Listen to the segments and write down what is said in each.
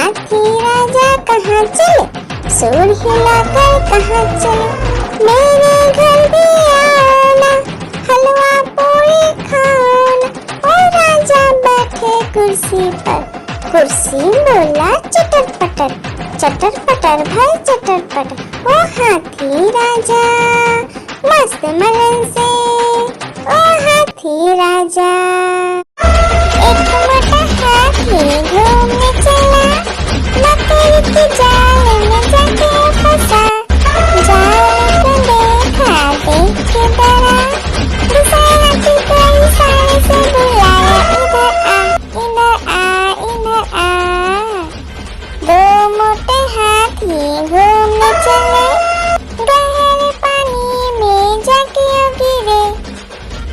हाथी राजा कहाँ चले, सूंड हिलाकर कहाँ चले। मेरे घर भी आना, हलवा पूरी खाना। और राजा बैठे कुर्सी पर, कुर्सी बोला चटर पटर, चटर पटर भाई चटर पटर। ओ हाथी राजा मस्त मलन से, ओ हाथी राजा। एक मोटा हाथी घूमने चला, मकड़ी के जाल में जाके फंसा। जाल को देखा, देख के डरा, दूसरे हाथी को इशारे से बुलाया, इधर आ इधर आ इधर आ। दो मोटे हाथी घूमने चले, गहरे पानी में जाके गिरे।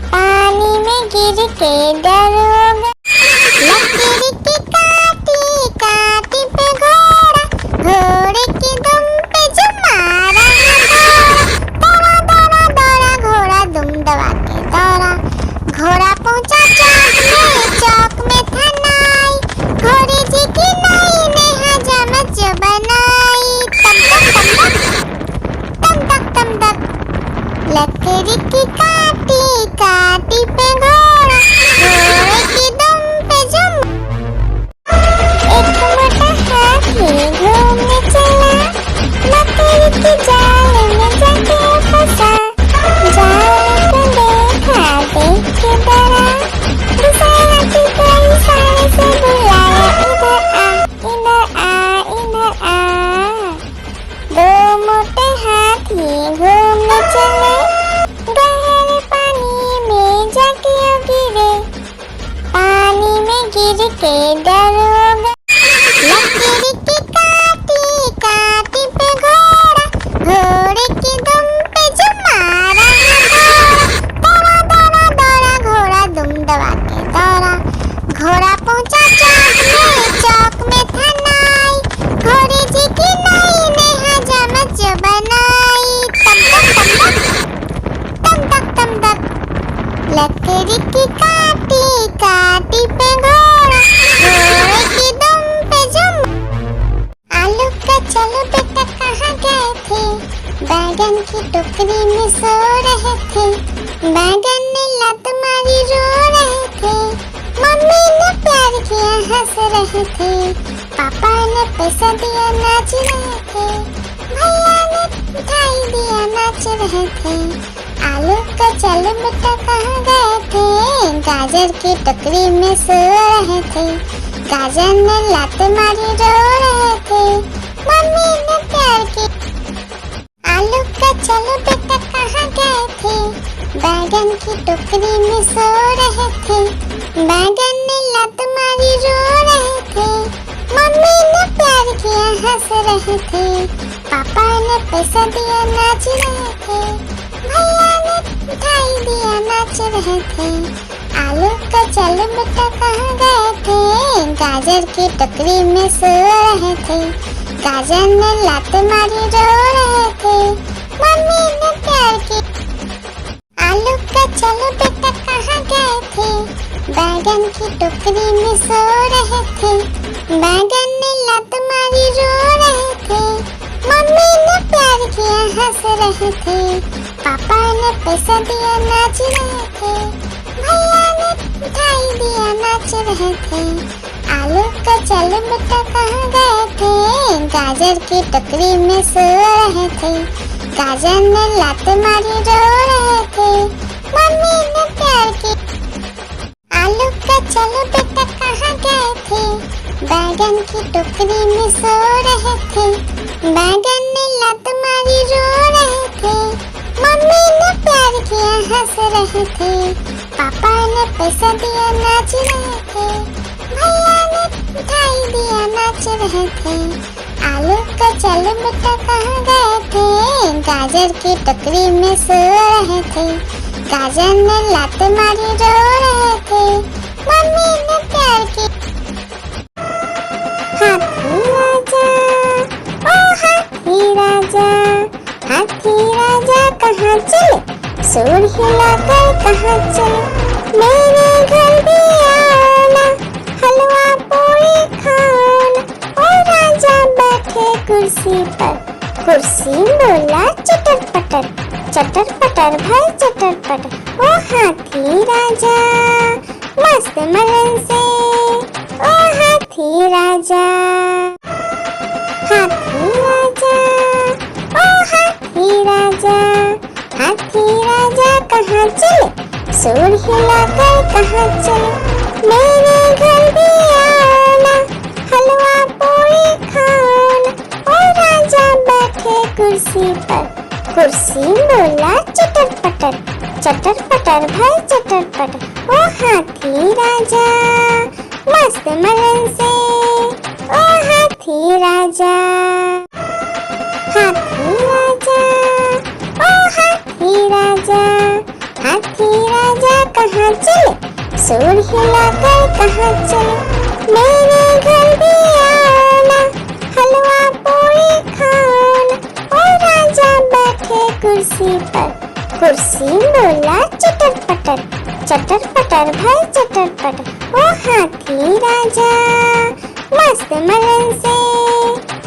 पानी में गिर के डर हो गया, लकीर की काटी काटी पे घोड़ा, घोड़े की दुम पे जो मारा दौड़ा दौड़ा दौड़ा घोड़ा दुम दबा के दौड़ा। घोड़ा पहुंचा चौक में था नाई, घोड़े जी की नाई ने हजामत जो बनाई। तम तक तम तक लकड़ी की काटी काटी पे घोड़ा, घोड़े की दुम पे जम। एक मोटा हाथी घूमने चला, लकड़ी की जाल में जाके फंसा। जाल को देखा, देख के डरा, दूसरे हाथी को इशारे से बुलाया, इधर आ इधर आ इधर आ। दो मोटे हाथी घूमने चले, गहरे पानी में जाके गिरे। पानी में गिर के डर हो गया, लकीर की काटी काटी पे घोड़ा, घोड़े की दुम पे जो मारा दौड़ा दौड़ा दौड़ा घोड़ा दुम दबा के दौड़ा। घोड़ा पहुंचा चौक में था नाई, घोड़े जी की नाई ने हजामत जो बनाई। तम तक लकड़ी की काटी काटी पे घोड़ा, घोड़े की दुम पे जम। आलू का चलो बेटा कहाँ गए थे, बैगन की टोकरी में सो रहे थे। बैगन ने लत मारी रो रहे थे, मम्मी ने प्यार किया हंस रहे थे। पापा ने पैसा दिया नाच रहे थे, भैया ने मिठाई दिया नाच रहे थे। आलू का चलो बेटा कहाँ गए थे, गाजर की टोकरी में सो रहे थे। गाजर ने लात मारी रो रहे थे, मम्मी ने प्यार की। आलू का चलो बेटा कहाँ गए थे, बैगन की टोकरी में सो रहे थे। बैगन ने लात मारी रो रहे थे, मम्मी ने प्यार किया हंस रहे थे। पापा ने पैसा दिया नाच रहे थे, भैया ने मिठाई दिया नाच रहे थे। आलू का चलो बेटा कहाँ गए थे, गाजर की टोकरी में सो रहे थे। गाजर ने लात मारी रो रहे थे, मम्मी ने प्यार की। आलू का चलो बेटा कहाँ गए थे, बैगन की टोकरी में सो रहे थे। बैगन ने लात मारी रो रहे थे, मम्मी ने प्यार किया हंस रहे थे। पापा ने पैसा दिया नाच रहे थे, भैया ने मिठाई दिया नाच रहे थे। आलू का चलो बेटा कहाँ गए थे, गाजर की टोकरी में सो रहे थे। गाजर ने लात मारी रो रहे थे, मम्मी ने प्यार की। आलू का चलो बेटा कहाँ गए थे, बैगन की टोकरी में सो रहे थे। बैगन ने लात मारी रो रहे थे, मम्मी ने प्यार किया हंस रहे थे। पापा ने पैसा दिया नाच रहे थे, भैया ने मिठाई दिया नाच रहे थे। आलू का चलो बेटा कहाँ गए थे, गाजर की टोकरी में सो रहे थे। गाजर ने लात मारी रो रहे थे, मम्मी ने प्यार की। हाथी राजा ओ हाथी राजा, हाथी राजा कहाँ चले, सूंड हिलाकर कहाँ चले। मेरे घर भी आना, हलवा पूरी खाना। और पटर, चटर पटर भाई चटर पटर। ओ हाथी राजा मस्त मलन से, ओ हाथी राजा, हाथी राजा, ओ हाथी राजा, हाथी राजा कहाँ चले, सूर हिलाकर कहाँ चले, मेरे घर भी आना, हलवा पूरी खाना। ओ राजा बैठे कुर्सी पर, कुर्सी बोला चटर पटर भाई चटर पटर। ओ हाथी राजा मस्त मलन से, ओ हाथी राजा, हाथी राजा, ओ हाथी राजा, हाथी राजा कहाँ चले, सूर हिलाकर कहाँ चले, मेरे घर भी आना, हलवा पूरी खाना। ओ राजा बैठे कुर्सी पर, कुर्सी बोला चटर पटर भाई चटर पटर। ओ हाथी राजा मस्त मलन से,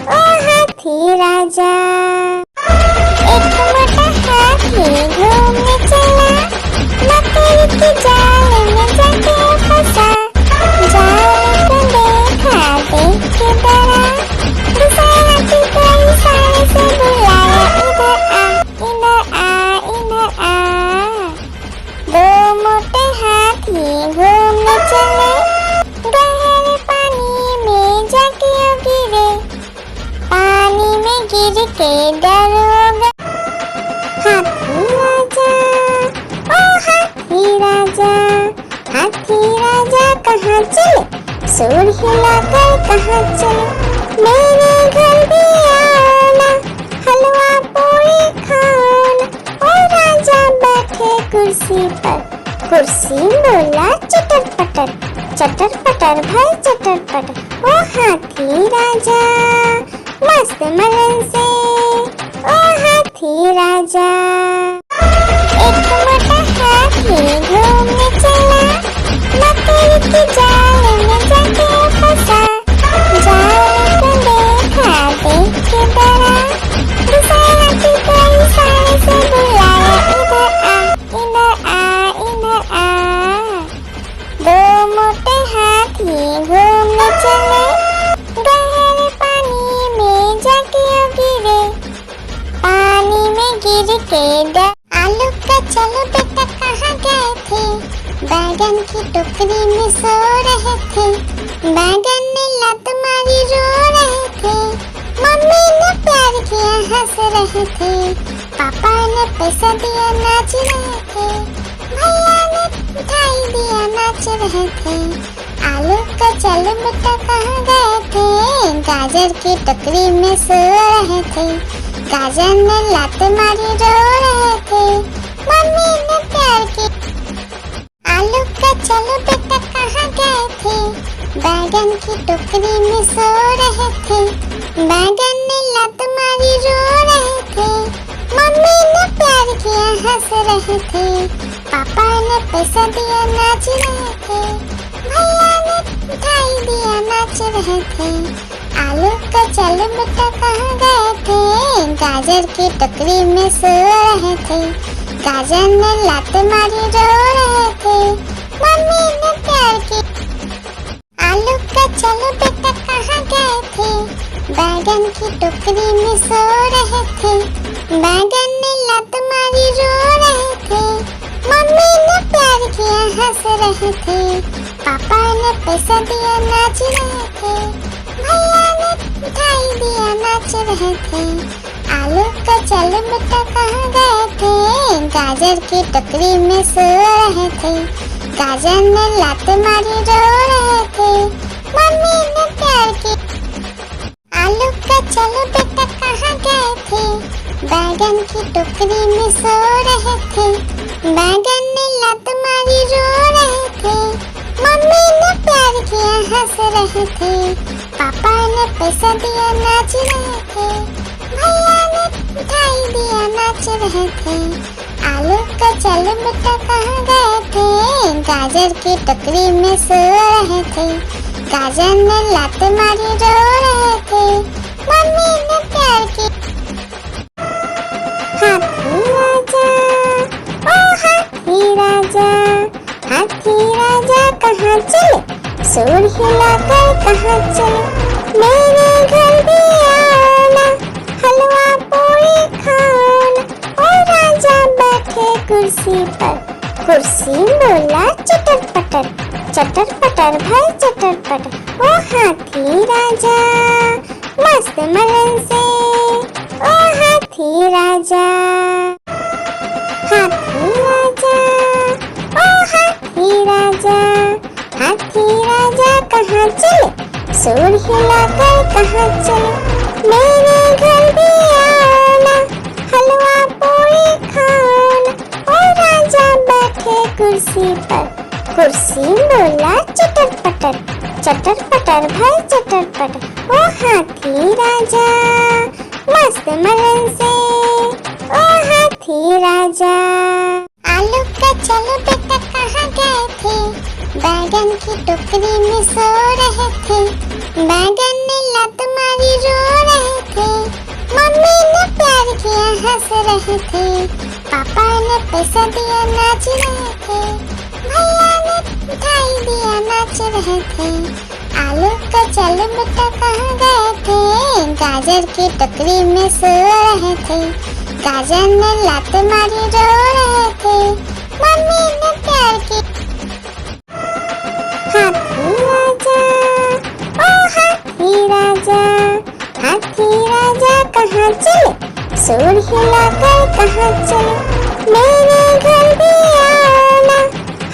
ओ हाथी राजा। एक मोटा हाथी घूमने चला, मकड़ी के जाल में जाके फंसा, जाल को देखा देख के डरा, दूसरे हाथी को इशारे से बुलाया, इधर आ इधर आ। दो मोटे हाथी घूमने चले, गहरे पानी में जाके गिरे, पानी में गिर के डर हो गए। हाथी राजा, ओ हाथी राजा, हाथी राजा कहाँ चले, सूर हिलाकर कहाँ चले, मेरे घर भी आना, हलवा पूरी खाना। ओ राजा बैठे कुर्सी पर, कुर्सी बोला चटर पटर भाई चटर पटर। ओ हाथी राजा मस्त मलन से, ओ हाथी राजा। एक मोटा हाथी घूमने चला, मकड़ी के जाल में जाके फंसा, जाल को देखा देख के डरा, दूसरे हाथी को इशारे से बुलाया, इधर आ इधर आ। दो मोटे हाथी घूमने चले, गहरे पानी में जाके गिरे, पानी में गिर के डर। आलू का चलो बेटा कहाँ गए थे, बैगन की टोकरी में सो रहे थे, बैगन ने लत मारी रो रहे थे, मम्मी ने प्यार किया हंस रहे थे, पापा ने पैसा दिया नाच रहे थे, भैया ने मिठाई दिया नाच रहे थे। आलू का चलो बेटा कहाँ गए थे, गाजर की टोकरी में सो रहे थे, गाजर ने लात मारी रो रहे थे, मम्मी ने प्यार की। आलू का चलो बेटा कहाँ गए थे, बैगन की टोकरी में सो रहे थे, बैगन ने लात मारी रो रहे थे, मम्मी ने प्यार किया हंस रहे थे, पापा ने पैसा दिया नाच रहे थे, भैया ने मिठाई दिया नाच रहे थे। आलू का चलो बेटा कहाँ गए थे, गाजर की टोकरी में सो रहे थे, गाजर ने लात मारी रो रहे थे, मम्मी ने प्यार की। आलू का चलो बेटा कहाँ गए थे, बैगन की टोकरी में सो रहे थे, बैगन ने लात मारी रो रहे थे, मम्मी ने प्यार किया हंस रहे थे, पापा ने पैसा दिया नाच रहे थे, भैया ने मिठाई दिया नाच रहे थे। आलू का चलो बेटा कहाँ गए थे, गाजर की टोकरी में सो रहे थे, गाजर ने लात मारी रो रहे थे, मम्मी ने प्यार की। आलू का चलो बेटा कहाँ गए थे, बैगन की टोकरी में सो रहे थे, बैगन ने लात मारी रो रहे थे, मम्मी ने प्यार किया हंस रहे थे, पापा ने पैसा दिया नाच रहे थे, भैया ने मिठाई दिया नाच रहे थे। आलू का चलो बेटा कहाँ गए थे, गाजर की टोकरी में सो रहे थे, गाजर ने लात मारी रो रहे थे, मम्मी ने प्यार की। हाथी कहाँ चले, सुर हिलाकर कहाँ चले, मेरे घर भी आना, हलवा पूरी खाना। ओ राजा बैठे कुर्सी पर, कुर्सी बोला चटर पटर भाई चटर पटर। ओ हाथी राजा मस्त मलन से, ओ हाथी राजा, हाथी राजा, ओ हाथी राजा, हाथी राजा कहाँ चले, सुर हिलाकर कहाँ चले, मेरे घर भी आना, हलवा पूरी खाना। ओ राजा बैठे कुर्सी पर, कुर्सी बोला चटर पटर भाई चटर पटर। ओ हाथी राजा मस्त मलन से, ओ हाथी राजा। आलू का चलो बेटा कहाँ गए थे, बैगन की टोकरी में सो रहे थे, बैगन ने लत मारी रो रहे थे, मम्मी ने प्यार किया हंस रहे थे, पापा ने पैसा दिया नाच रहे थे, भैया ने मिठाई दिया नाच रहे थे। आलू का चलो बेटा कहाँ गए थे, गाजर की टोकरी में सो रहे थे, गाजर ने लात मारी रो रहे थे, मम्मी ने प्यार की। हाथी राजा, ओ हाथी राजा, हाथी राजा कहाँ चले, सुर हिलाकर कहाँ चले, मेरे घर भी आना,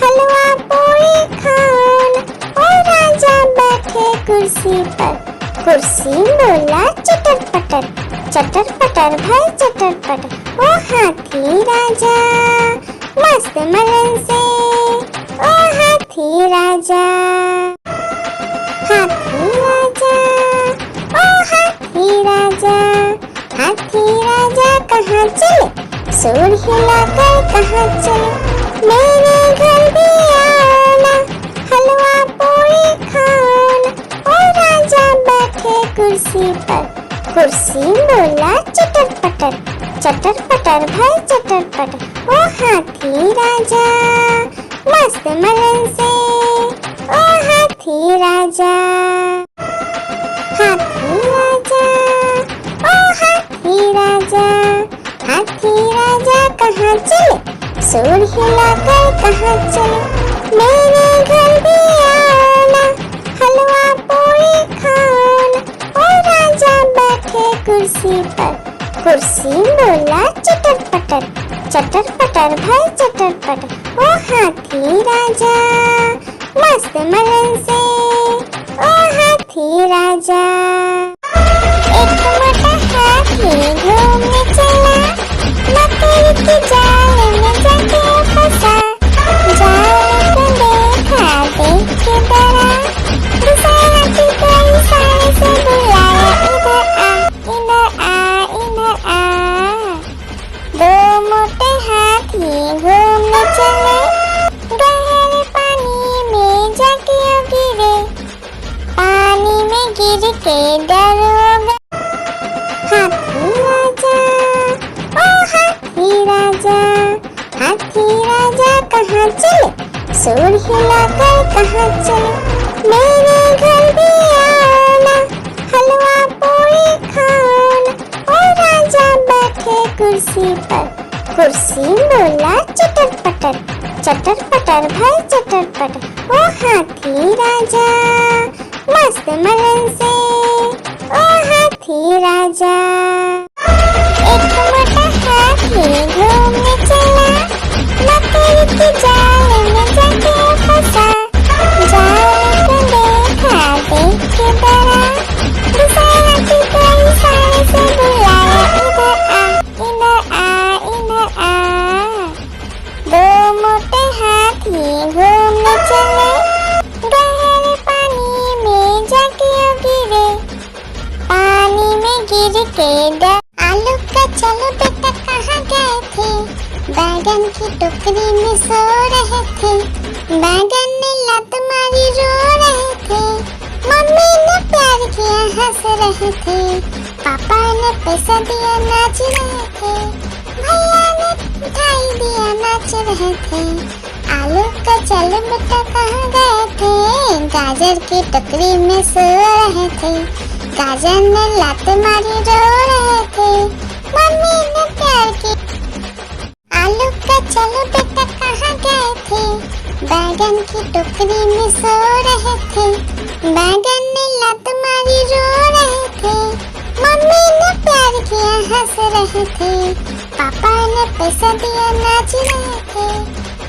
हलवा पूरी खाना। ओ राजा बैठे कुर्सी पर, कुर्सी बोला चटर पटर भाई चटर पटर। ओ हाथी राजा मस्त मलन से, ओ हाथी राजा, हाथी राजा, ओ हाथी राजा, हाथी राजा कहाँ चले, सुर हिलाकर कहाँ चले, मेरे घर भी आना, हलवा पूरी खाना। ओ राजा बैठे कुर्सी पर, कुर्सी बोला चटर पटर भाई चटर पटर। ओ हाथी राजा मस्त मलन से, ओ हाथी राजा, हाथी राजा, ओ हाथी राजा, हाथी राजा कहाँ चले, सुर हिलाकर कहाँ चले, मेरे घर भी आना, हलवा पूरी खाना। ओ राजा बैठे कुर्सी पर, कुर्सी बोला चटर पटर भाई चटर पटर। ओ हाथी राजा मस्त मलन से, ओ हाथी राजा। एक मोटा हाथी घूमने चला, मकड़ी के जाल में जाके फंसा, जाल को देखा देख के डरा, दूसरे हाथी को इशारे से बुलाया, इधर आ इधर आ इधर आ। दो मोटे हाथी घूमने चले, गहरे पानी में जाके गिरे, पानी में गिर के डर हो गए। हाथी राजा, ओ हाथी राजा, हाथी राजा कहाँ चले, सुर हिलाकर कहाँ चले, मेरे घर भी आना, हलवा पूरी खाना। ओ राजा बैठे कुर्सी पर, कुर्सी बोला चटर पटर भाई चटर पटर। ओ हाथी राजा मस्त मलन से, ओ हाथी राजा। एक मोटा हाथी घूमने चला, मकड़ी के जाल में जाके फंसा, जाल को देखा देख के डरा, दूसरे हाथी को इशारे से बुलाया, इधर आ इधर आ। दो मोटे हाथी घूमने चले, गहरे पानी में जाके गिरे, पानी में गिर के डर। आलू का चलो बेटा कहाँ गए थे, बैगन की टोकरी में सो रहे थे, बैगन ने लत मारी रो रहे थे, मम्मी ने प्यार किया हंस रहे थे, पापा ने पैसा दिया नाच रहे थे, भैया ने मिठाई दिया नाच रहे थे। आलू का चलो चलो बेटा कहाँ गए थे, गाजर की टोकरी में सो रहे थे, गाजर ने लात मारी रो रहे थे, मम्मी ने प्यार की। आलू का चलो बेटा कहाँ गए थे, बैगन की टोकरी में सो रहे थे, बैगन ने लात मारी रो रहे थे, मम्मी ने प्यार किया हंस रहे थे, पापा ने पैसा दिया नाच रहे थे,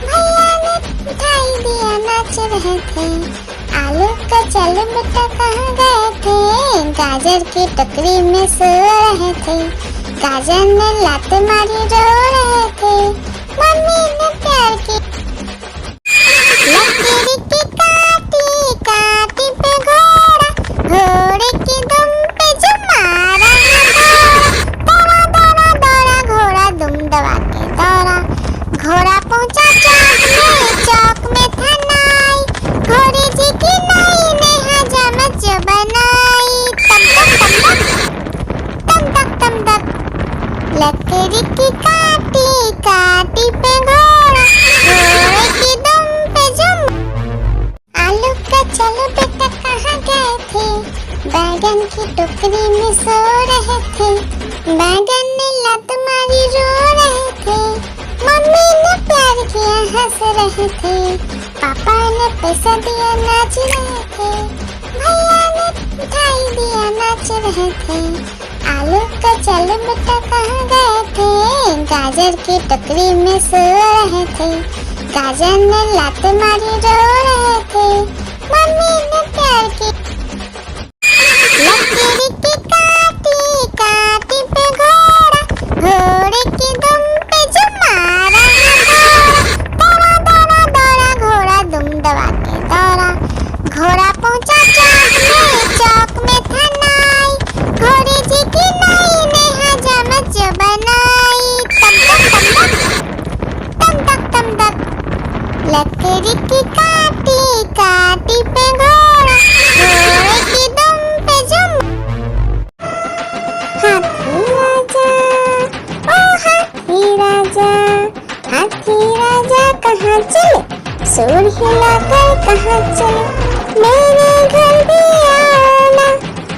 भैया ने मिठाई दिया नाच रहे थे। आलू का चलो बेटा कहाँ गए थे, गाजर की टोकरी में सो रहे थे, गाजर ने लात मारी रो रहे थे, मम्मी ने प्यार की। लकीर की काटी काटी पे घोड़ा, घोड़े की दुम पे जो मारा दौड़ा दौड़ा दौड़ा घोड़ा दुम दबा के दौड़ा, घोड़ा पहुंचा चौक में था नाई, घोड़े जी की नाई ने हजामत जो बनाई, तम तक तम तक लकड़ी की काटी काटी पे घोड़ा, घोड़े की दुम पे जुम। आलू का चलो बेटा कहाँ गए थे, बैगन की टोकरी में सो रहे थे, बैगन ने लात मारी रो रहे थे, मम्मी ने प्यार किया हंस रहे थे, पापा ने पैसा दिया नाच रहे थे, भैया ने मिठाई दिया नाच रहे थे। आलू का चलो बेटा कहाँ गए थे, गाजर की टोकरी में सो रहे थे, गाजर ने लात मारी रो रहे थे, मम्मी ने प्यार की। लकीर की काटी काटी पे घोड़ा, घोड़े की दुम पे जो मारा दौड़ा दौड़ा दौड़ा घोड़ा दुम दबा के दौड़ा, घोड़ा पहुंचा चौक में था नाई, घोड़े जी की नाई ने हजामत जो बनाई, तम तक लकड़ी की काटी काटी पे घोड़ा, घोड़े की दुम पे जुम। हाथी राजा ओ हाथी राजा, हाथी राजा कहाँ चले, सूर हिलाकर कहाँ चले, मेरे घर भी आना,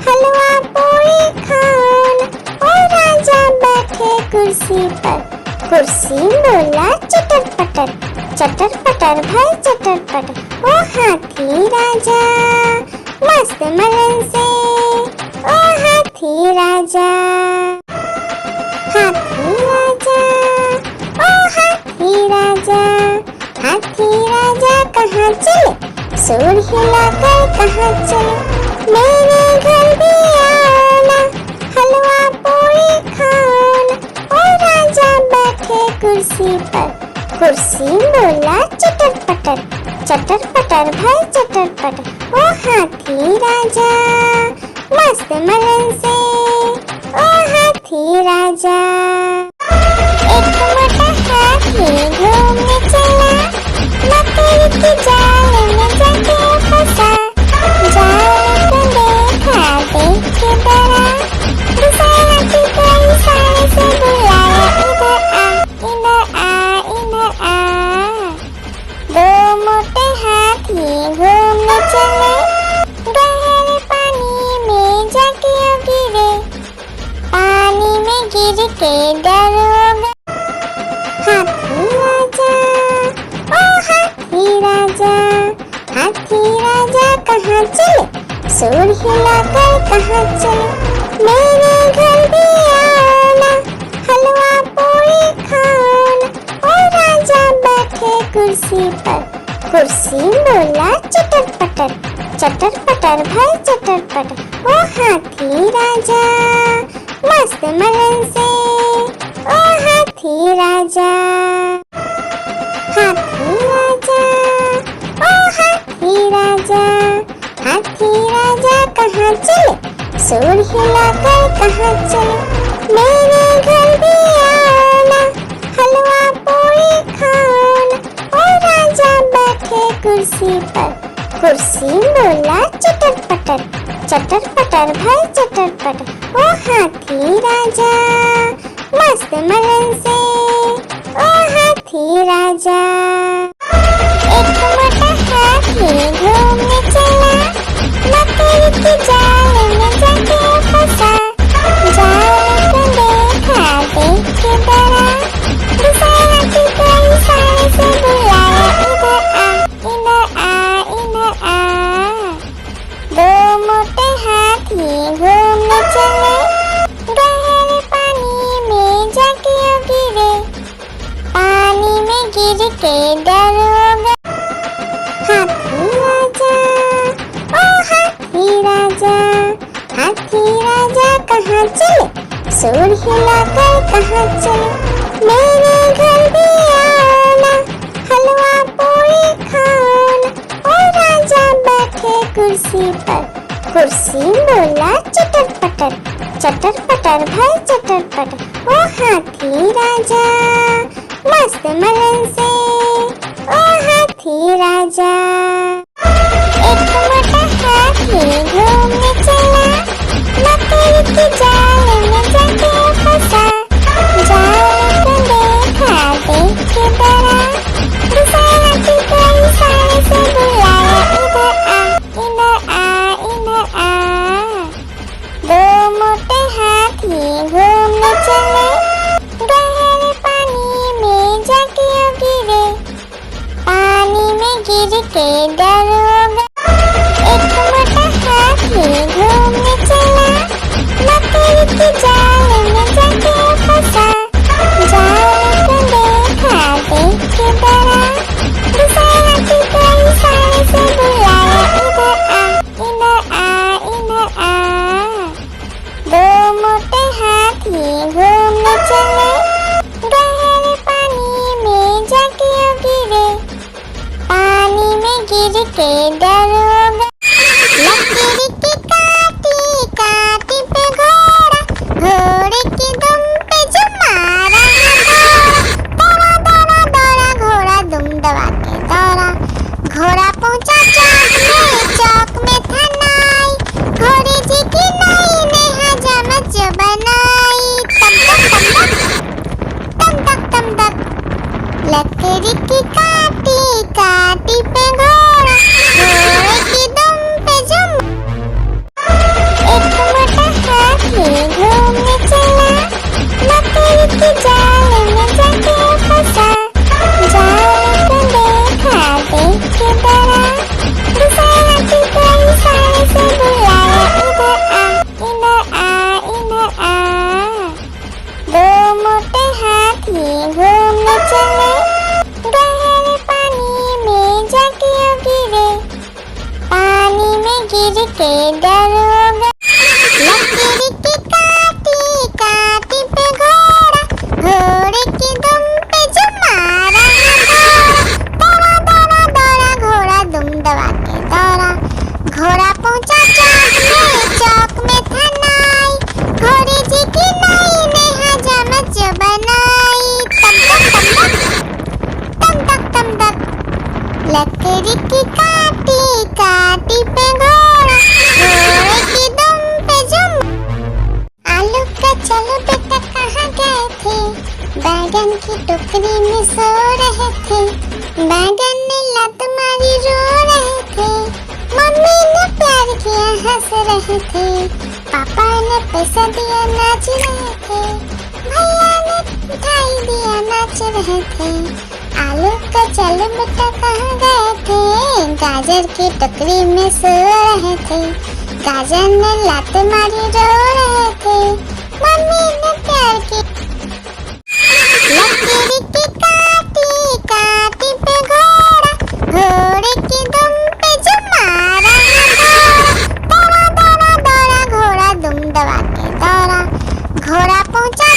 हलवा पूरी खाना। ओ राजा बैठे कुर्सी पर, कुर्सी बोला चटर पटर, चटर पटर भाई चटर पटर। ओ हाथी राजा मस्त मलन से, ओ हाथी राजा, हाथी राजा ओ हाथी राजा, हाथी राजा कहाँ चले, सूर हिलाकर कहाँ चले, मेरे घर भी आना, हलवा पूरी खाना। ओ राजा बैठे कुर्सी पर, कुर्सी बोला चटर पटर भाई चटर पटर। ओ हाथी राजा मस्त मलन से, ओ हाथी राजा। एक मोटा हाथी घूमने चला, लकड़ी की जाल में जाके फंसा, जाल को देखा देख के डरा, दूसरा हाथी को इशारे से बुलाया, इधर आ इधर आ। दो मोटे हाथी घूमने चले, गहरे पानी में जाके गिरे, पानी में गिर के डर हो गए। हाथी राजा ओ हाथी राजा, हाथी राजा कहाँ चले, सूर हिलाकर कहाँ चले, मेरे घर भी आना, हलवा पूरी खाना। ओ राजा बैठे कुर्सी पर, कुर्सी बोला चटर पटर भाई चटर पटर। ओ हाथी राजा मस्त मलन से, ओ हाथी राजा, हाथी राजा ओ हाथी राजा, हाथी राजा कहाँ चले, सूर हिलाकर कहाँ चले, मेरे घर भी आना, हलवा पूरी खाना। ओ राजा बैठे कुर्सी पर, कुर्सी बोला चटर पटर भाई चटर पटर। ओ हाथी राजा मस्त मलन से, ओ हाथी राजा। एक कहाँ चले, सुर हिलाकर कहाँ चले, मेरे घर भी आना, हलवा पूरी खाना। ओ राजा बैठे कुर्सी पर, कुर्सी बोला चटर पटर भाई चटर पटर। ओ हाथी राजा मस्त मलन से, ओ हाथी राजा। एक मोटा हाथी घूमने चला, लकड़ी की जाल में जाके फंसा। जाल को देखा देख के डरा, दूसरा हाथी को इशारे से बुलाया, इधर आ इधर आ। दो मोटे हाथी घूमने चले, गहरे पानी में जाके गिरे, पानी में गिर के डर हो गया। एक मोटा हाथी घूमने चला, लकड़ी की जाल में जाके फंसा। जाल को देखा देख के डरा, दूसरा हाथी को इशारे से बुलाया, इधर आ इधर आ। दो मोटे हाथी घूमने चले, गहरे पानी में जाके गिरे, पानी में गिर के डर हो गया। लकड़ी की काटी काटी पे घोड़ा, घोड़े की दुम पे जो मारा दौड़ा दौड़ा दौड़ा घोड़ा दुम दबा के दौड़ा। घोड़ा पहुंचा चौक में था नाई, घोड़े जी की नाई ने हजामत जो बनाई। तम तक लकड़ी की काटी काटी पे घोड़ा, घोड़े की दुम पे जो। एक मोटा हाथी घूमने चला, लकड़ी की जाल में जाके फंसा। जाल को देखा देख के डरा, दूसरा हाथी को इशारे से बुलाया, इधर आ इधर आ। दो मोटे हाथी घूमने चले, गहरे पानी में जाके गिरे, पानी में गिर के डर हो गया। लकड़ी की काटी काटी पे घोड़ा, घोड़े की दुम पे जो मारा दौड़ा दौड़ा दौड़ा घोड़ा दुम दबा के दौड़ा। घोड़ा पहुंचा चौक में था नाई, घोड़े जी की नाई ने हजामत जो बनाई। तम तक लकड़ी की काटी काटी पे घोड़ा, घोड़े की दुम पे जो। आलू का चलो बेटा कहाँ गए थे, बैगन की टोकरी में सो रहे थे, बैगन ने लत मारी रो रहे थे, मम्मी ने प्यार किया हंस रहे थे, पापा ने पैसा दिया नाच रहे थे, भैया ने मिठाई दिया नाच रहे थे। आलू का चलो बेटा कहाँ गए थे, गाजर की टोकरी में सो रहे थे, गाजर ने लात मारी रो रहे थे, मम्मी ने प्यार की। लकड़ी की काटी काटी पे घोड़ा, घोड़े की दुम पे जो मारा दौड़ा दौड़ा दौड़ा घोड़ा दुम दबा के दौड़ा। घोड़ा पहुंचा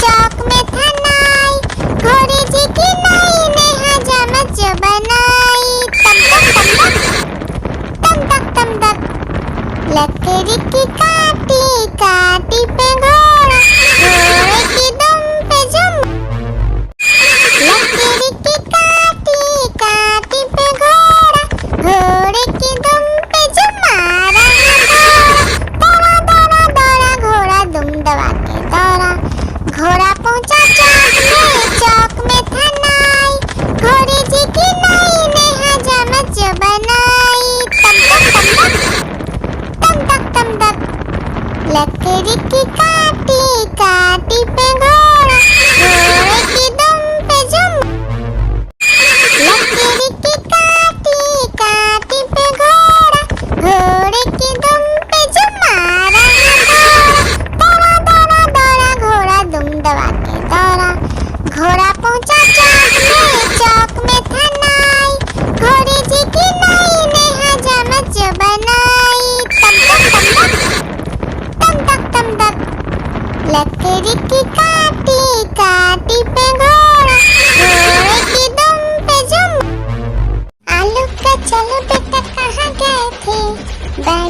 चौक में था नाई, घोड़े जी की नाई ने हजामत जो बनाई। तम तक लकड़ी की काटी काटी पे घोड़ा,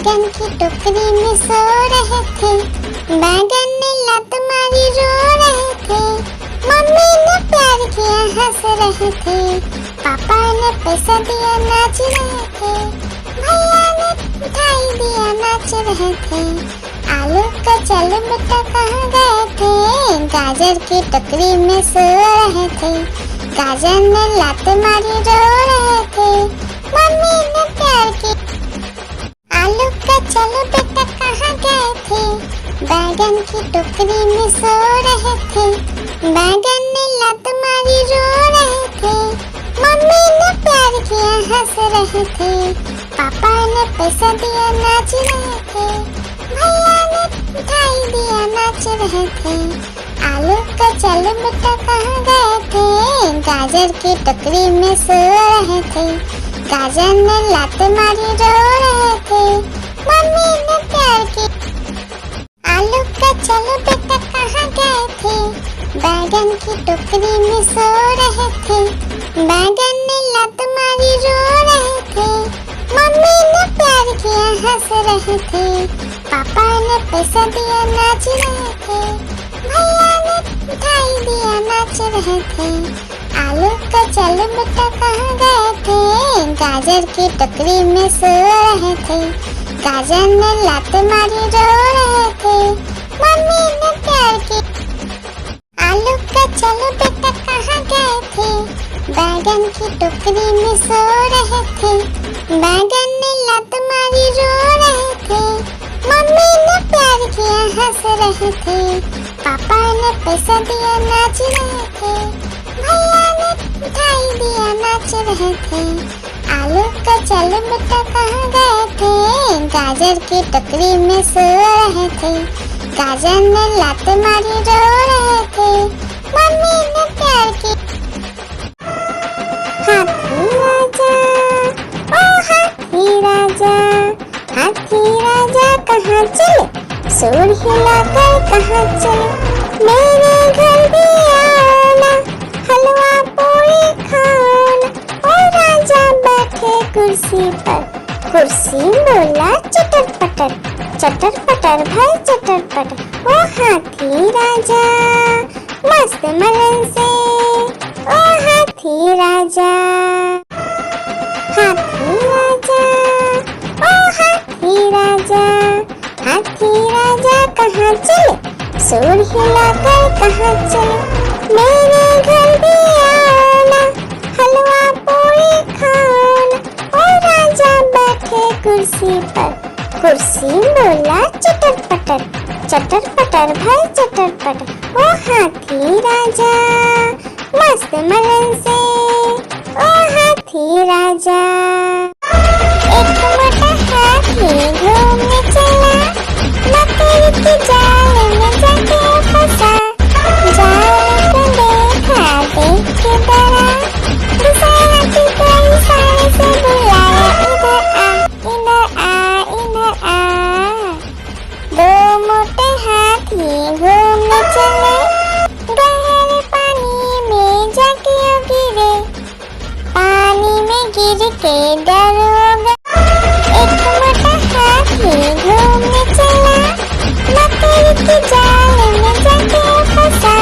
बैगन की टोकरी में सो रहे थे, बैगन ने लात मारी रो रहे थे, मम्मी ने प्यार किया हंस रहे थे, पापा ने पैसा दिया नाच रहे थे, भैया ने मिठाई दिया नाच रहे थे। आलू का चलो बेटा कहाँ गए थे, गाजर की टोकरी में सो रहे थे, गाजर ने लात मारी रो रहे थे, मम्मी ने प्यार की। आलू का चलो बेटा कहाँ गए थे, बैगन की टोकरी में सो रहे थे, बैगन ने लात मारी रो रहे थे, मम्मी ने प्यार किया हंस रहे थे, पापा ने पैसा दिया नाच रहे थे, भैया ने मिठाई दिया नाच रहे थे। आलू का चलो बेटा कहाँ गए थे, गाजर की टोकरी में सो रहे थे, गाजर ने लात मारी रो रहे थे, मम्मी ने प्यार की। आलू का चलो बेटा कहाँ गए थे, बैगन की टोकरी में सो रहे थे, बैगन ने लात मारी रो रहे थे, मम्मी ने प्यार किया हंस रहे थे, पापा ने पैसा दिया नाच रहे थे, भैया ने मिठाई दिया नाच रहे थे। आलू का चलो बेटा कहाँ गए थे, गाजर की टोकरी में सो रहे थे, गाजर ने लात मारी रो रहे थे, मम्मी ने प्यार की। आलू का चलो बेटा कहाँ गए थे, बैगन की टोकरी में सो रहे थे, बैगन ने लात मारी रो रहे थे, मम्मी ने प्यार किया हंस रहे थे, पापा ने पैसा दिया नाच रहे थे, भैया ने मिठाई दिया नाच रहे थे। आलू का चलो बेटा कहाँ गए थे, गाजर की टोकरी में सो रहे थे, गाजर ने लात मारी रो रहे थे, मम्मी ने प्यार की। हाथी राजा, ओ हाथी राजा, हाथी राजा कहाँ चले, सूर हिलाकर कहाँ चले, मेरे घर भी आना, हलवा पूरी खाना। ओ राजा बैठे कुर्सी पर, कुर्सी बोला चटर पटर, चटर पटर भाई चटर पटर। ओ हाथी राजा मस्त मलन से, ओ हाथी राजा, हाथी राजा, ओ हाथी राजा, हाथी राजा कहाँ चले, सूर हिलाकर कहाँ चले, मेरे घर भी आना, हलवा पूरी खाना। ओ राजा बैठे कुर्सी पर, कुर्सी बोला चटर पटर, चटर पटर भाई चटर पटर। ओ हाथी राजा मस्त मलन से, ओ हाथी राजा। एक मोटा हाथी घूमने चला, मकड़ी के जाल में जाके फंसा, जाल को देखा देख के डरा, दूसरा हाथी को इशारे से बुलाया, इधर आ इधर आ इधर आ। दो मोटे हाथी घूमने चले, गहरे पानी में जाके गिरे, पानी में गिर के डर हो गया। एक मोटा हाथी घूमने चला, मकड़ी के जाल में जाके फंसा,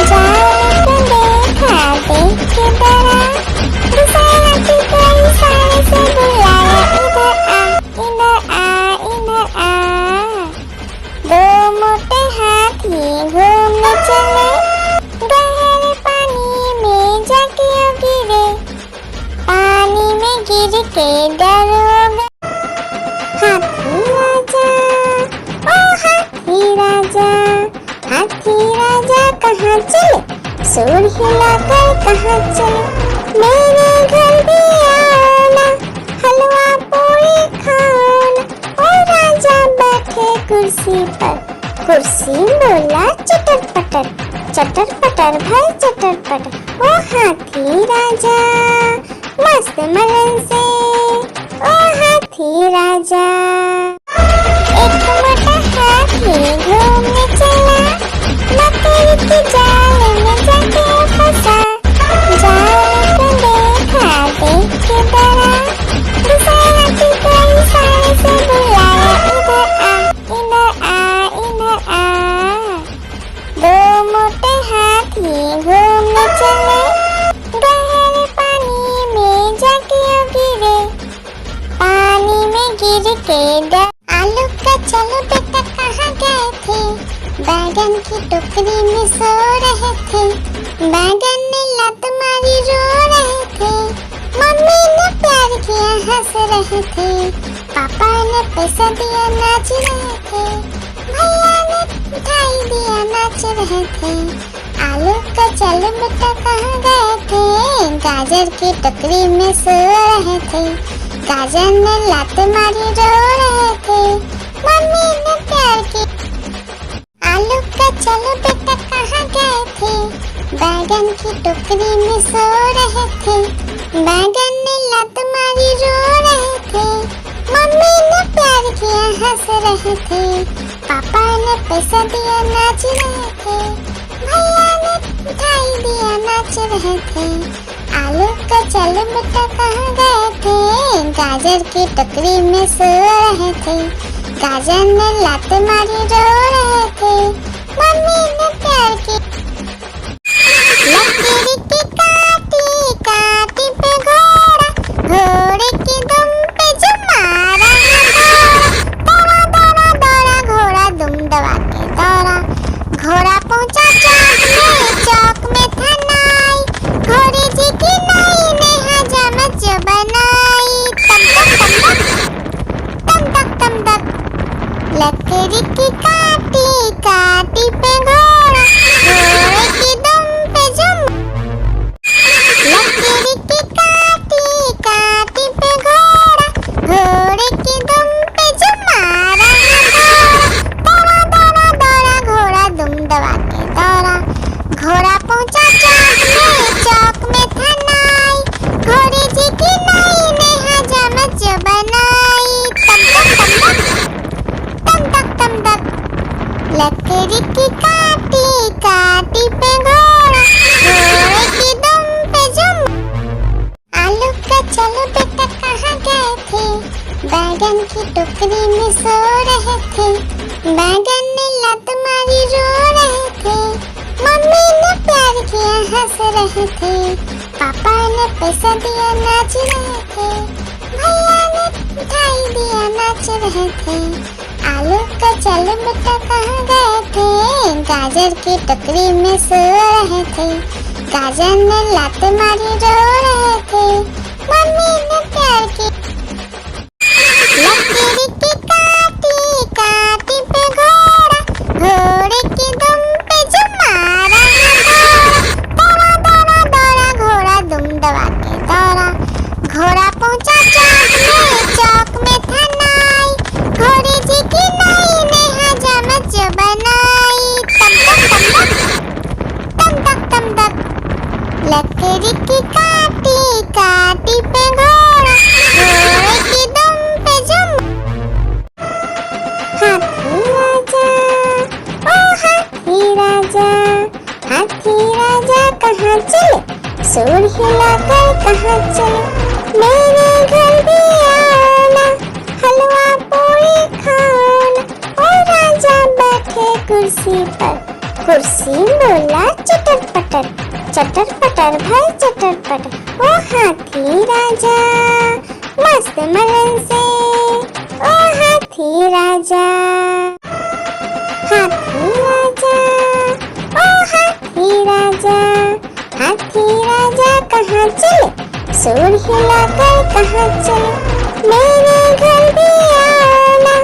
जाल को देखा देख के डरा, दूसरा हाथी को इशारे से बुलाया, इधर आ इधर आ इधर आ। दो मोटे हाथी घूमने चले, गहरे पानी में जाके गिरे, पानी में गिर के डर हो गया। हाथी राजा, ओ हाथी राजा, हाथी राजा कहाँ चले, सूर हिलाकर कहाँ चले, मेरे घर भी आना, हलवा पूरी खाना। ओ राजा बैठे कुर्सी पर, कुर्सी बोला चटर पटर, चटर पटर भाई चटर पटर। ओ हाथी राजा मस्त मलन से, ओ हाथी राजा। एक मोटा हाथी घूमने चला, मकड़ी के जाल में जाके फंसा, जाल को देखा देख के डरा, दूसरा हाथी को इशारे से बुलाया, बैगन की टोकरी में सो रहे थे, बैगन ने लात मारी रो रहे थे, मम्मी ने प्यार किया हंस रहे थे, पापा ने पैसा दिया नाच रहे थे, भैया ने मिठाई दिया नाच रहे थे। आलू का चल बेटा कहाँ गए थे, गाजर की टोकरी में सो रहे थे, गाजर ने लात मारी रो रहे थे, मम्मी ने प्यार की। आलू का चलो बेटा कहाँ गए थे, बैगन की टोकरी में सो रहे थे, बैगन ने लात मारी रो रहे थे, मम्मी ने प्यार किया हंस रहे थे, पापा ने पैसा दिया नाच रहे थे, भैया ने मिठाई दिया नाच रहे थे। आलू का चल बेटा कहाँ गए थे, गाजर की टोकरी में सो रहे थे, गाजर ने लात मारी रो रहे थे, मम्मी ने प्यार की। लकीर की काटी काटी पे घोड़ा, घोड़े की दुम पे जो मारा दौड़ा दौड़ा दौड़ा घोड़ा दुम दबा के दौड़ा, घोड़ा पहुंचा चौक में था नाई, घोड़े जी की नाई ने हजामत जो बनाई, तम तक तम तक। लकड़ी की काटी काटी पे घोड़ा, घोड़े की दुम पे जुम। लकड़ी की काटी काटी पे घोड़ा, घोड़े की दुम पे जुम मारा दौड़ा दौड़ा दौड़ा घोड़ा दुम दबा के दौड़ा, घोड़ा पहुंचा चौक में था नाई, घोड़े जी की नाई ने हजामत जो बनाई, तम तक। लकड़ी की काटी काटी पे घोड़ा, घोड़े की दुम पे जुम। आलू का चलो बेटा कहाँ गए थे, बैगन की टोकरी में सो रहे थे, बैगन ने लात मारी रो रहे थे, मम्मी ने प्यार किया हंस रहे थे, पापा ने पैसा दिया नाच रहे थे, भैया ने मिठाई दिया नाच रहे थे। आलू का चल बेटा कहाँ गए थे, गाजर की टोकरी में सो रहे थे, गाजर ने लात मारी रो रहे थे, मम्मी ने प्यार की। लकीर की काटी काटी पे घोड़ा, घोड़े की दुम पे जो मारा दौड़ा दौड़ा दौड़ा घोड़ा दुम दबा के दौड़ा, घोड़ा पहुंचा चौक में था नाई, घोड़े जी की नाई ने हजामत जो बनाई, तम तक। लकड़ी की काटी काटी पे घोड़ा, घोड़े की दुम पे जुम। हाथी राजा ओ हाथी राजा, हाथी राजा कहाँ चले, सूंड हिलाकर कहाँ चले, मेरे घर भी आना, हलवा पूरी खाना। ओ राजा बैठे कुर्सी पर, कुर्सी बोला चटर पटर भाई चटर पटर। ओ हाथी राजा मस्त मलन से, ओ हाथी राजा, हाथी राजा ओ हाथी राजा, हाथी राजा कहाँ चले, सूंड हिलाकर कहाँ चले, मेरे घर भी आना,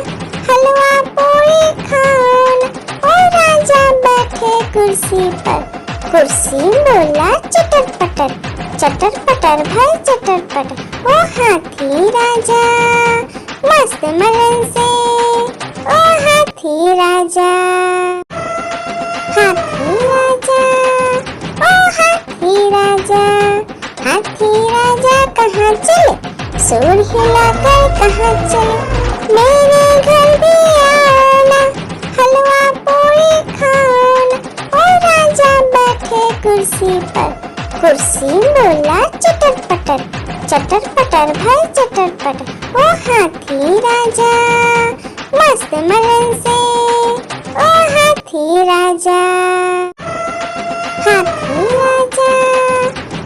हलवा पूरी खाना। ओ राजा बैठे कुर्सी पर, कुर्सी बोला चटर पटर भाई चटर पटर। ओ हाथी राजा मस्त मलन से, ओ हाथी राजा, हाथी राजा ओ हाथी राजा, हाथी राजा कहाँ चले, सूंड हिलाकर कहाँ चले, मेरे घर भी आना, हलवा पूरी खाना। ओ राजा बैठे कुर्सी पर, कुर्सी बोला चटर पटर भाई चटर पटर। ओ हाथी राजा मस्त मलन से, ओ हाथी राजा, हाथी राजा